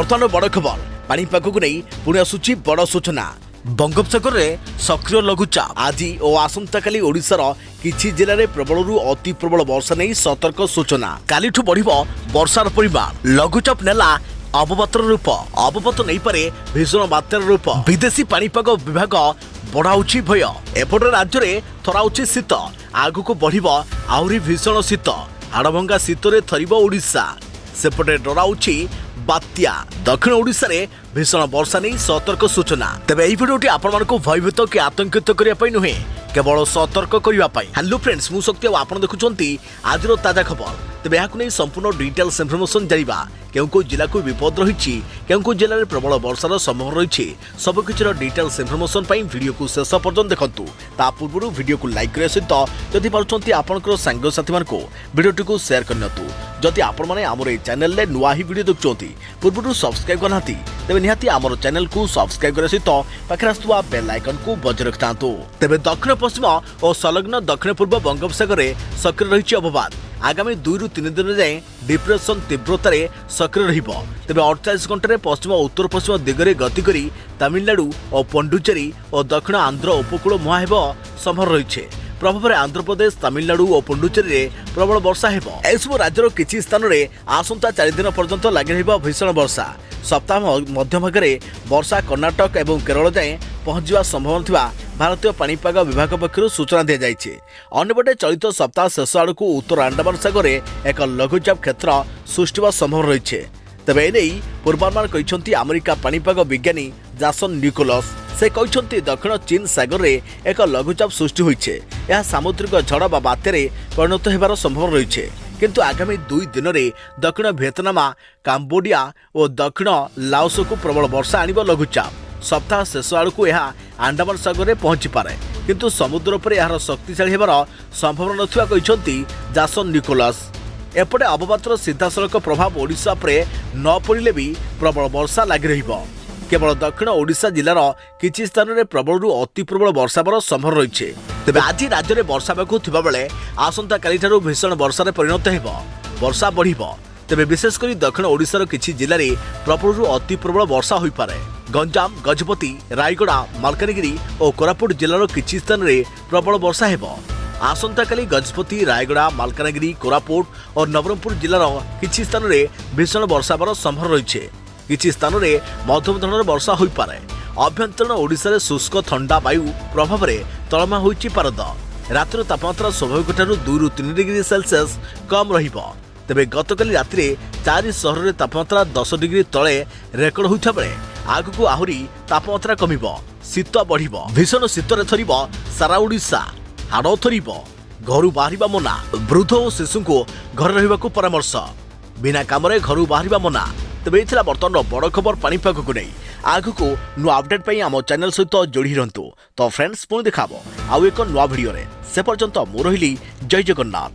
बर्तमान बड़ खबर पाणीपाग को नहीं पुणी आसुची बड़ सूचना। बंगोपसागर में सक्रिय लघुचाप आज और आसंता काली ओडिशार किछि जिले में प्रबल अति प्रबल वर्षा नहीं सतर्क सूचना। कालिठु बढ़िबो वर्षार परिमाण। लघुचाप नेला अवपतर रूप अवपत नहीं पारे भीषण बात्यार रूप। विदेशी पाणीपाग विभाग बढ़ाउछि भय। एपटे राज्य में थराउछि शीत आगु बढ़िबो आहुरी भीषण शीत। हाड़भंगा शीतरे थरिबो ओडिशा। सेपटे डराउछि बात्या। दक्षिण ओडिशा रे भीषण वर्षा नहीं सतर्क सूचना। तेबे एही भिडियोटी आपनमानकु भयभीत कि आतंकित करिया पई नुहे केवल सतर्क करिया पई। हेलो फ्रेंड्स मु शक्ति आपन देखुचंती आजिर ताजा खबर। तेबे याकु नै संपूर्ण डिटेल्स इन्फॉर्मेशन जानिबा केउ जिला को विपद रही केउ जिले में प्रबल वर्षार संभावना रही सबकिछ डिटेल्स इन्फॉर्मेशन पई वीडियो को शेष पर्यंत देखंतु। ता पूर्व वीडियो को लाइक करे सहित जदि पारुचंती आपनकर सांग साथी मानको वीडियोटी को शेयर करनतु। जदि आपण माने हमर ए चैनल ले नुआ ही वीडियो देखचंती पूर्व सब्सक्राइब करनाती तेबे निहाती हमर चैनल को सब्सक्राइब करे सहित पाखरे आस्तुवा बेल आइकन को बजाय रखतांतु। तेबे दक्षिण पश्चिम और संलग्न दक्षिण पूर्व बंगोपसागर रे सक्रिय रही अववाद। आगामी 2 ରୁ 3 दिन जाए डिप्रेशन तीव्रतार सक्रिय रहिबो। तेबे 48 घंटे पश्चिम और उत्तर पश्चिम दिगरे गति करी तमिलनाडु और पुडुचेरी और दक्षिण आंध्र उपकूल मुहां हेबो संभव रही। प्रभाव में आंध्र प्रदेश तमिलनाडु और पुडुचेरी रे प्रबल वर्षा हेबो। एसबु राज्यर किछि स्थान रे आसंता 4 दिन पर्यंत लागि रहिबो भीषण वर्षा। सप्ताह मध्य भागरे वर्षा कर्णाटक एवं केरल जाए पहुंचवा संभावना थिबा भारतीय पाणीपाग विभाग पक्षर सूचना दी जाइए। अन्यपटे चलित सप्ताह शेष आड़ को उत्तर अंडमान सागर एक लघुचाप क्षेत्र सृष्टि होगा संभव रही। तेबे एने पूर्वानुमान कहते अमेरिका पाणीपाग विज्ञानी जासन निकोलस। से कहते दक्षिण चीन सागर में एक लघुचाप सृष्टि होइछे। यह सामुद्रिक झड़ बा बात्यार परिणत होबार संभव रही। किंतु आगामी 2 दिन में दक्षिण वियतनाम काम्बोडिया और दक्षिण लाओस को प्रबल वर्षा आनिब लघुचाप। सप्ताह शेष आड़ को यह अंडमान सागर में पहुंची पारे किंतु समुद्र पर यार शक्तिशाली होबार संभावना नथिबा कहते जासन निकोलस। एपटे अवपातर सीधासलख प्रभाव ओडिशा पर न पड़े भी प्रबल वर्षा लगी रहिबो। केवल दक्षिण ओडिशा जिलार किछि स्थान में प्रबल अति प्रबल वर्षा होबार संभव रही। तेबे आज राज्य में वर्षा हेबाकु थिबा बेले आसंता काली ठारू भीषण वर्षार परिणत हेबो। वर्षा बढ़िबो। तेबे विशेषकर दक्षिण ओडिशार किछि जिले में प्रबल अति प्रबल वर्षा होई पारे। गंजाम गजपति रायगड़ा मालकानगिरी और कोरापुट जिलार किछि स्थान में प्रबल वर्षा हेबो। आसंता काली गजपति रायगड़ा मालकानगिरी कोरापुट और नवरंगपुर जिलार किछि स्थान में भीषण वर्षा होबार संभव रही। किछि स्थान में मध्यम धरणर वर्षा होई पारे। अभ्यंतरण ओडिशा रे शुष्क थंडा वायु प्रभाव में तलमा होइछि पारद। रातिर तापमात्रा स्वाभाविक ठारू 2 ରୁ 3 डिग्री सेल्सियस कम रहिबो। तेबे गतकाली रातिरे 4 सहर रे तापमात्रा 10 डिग्री तले रेकर्ड होइथा बेले आगु को आहुरी तापमात्रा कमिबो। शीत बढ़िबो। भीषण शीतरे थरिबो सारा ओडिशा। हाड़ थरिबो। घरु बाहरिबा मना। वृद्ध और शिशु को घर रहिबाकू परामर्श। बिना कामरे घरु बाहरिबा मना। तेबे एथिला बर्तमान बड़ खबर पाणीपाग को नहीं आगु को नुआ अपडेट पाई आम चैनल सहित जोड़ी रहंतु। तो फ्रेंड्स पुणी देखाबो आउ एक नुआ वीडियो रे। से पर्यंत मु रहिली जय जगन्नाथ।